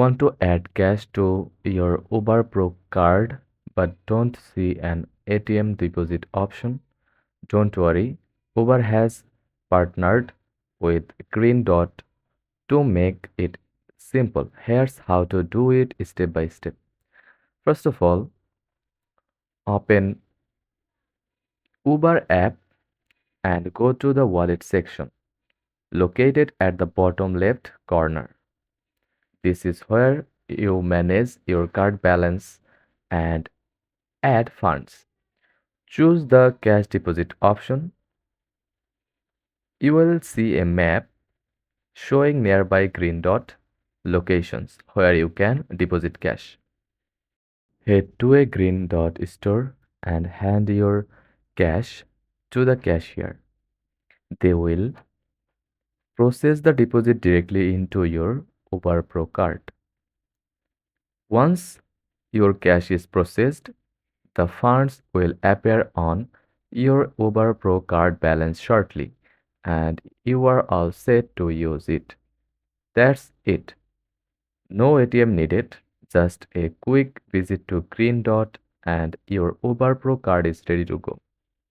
Want to add cash to your Uber Pro card but don't see an ATM deposit option? Don't worry, Uber has partnered with Green Dot to make it simple. Here's how to do it step by step. First of all, open Uber app and go to the wallet section located at the bottom left corner. This is where you manage your card balance and add funds. Choose the cash deposit option. You will see a map showing nearby green dot locations where you can deposit cash. Head to a green dot store and hand your cash to the cashier. They will process the deposit directly into your Uber Pro card. Once your cash is processed, the funds will appear on your Uber Pro card balance shortly, and you are all set to use it. That's it. No ATM needed, just a quick visit to Green Dot and your Uber Pro card is ready to go.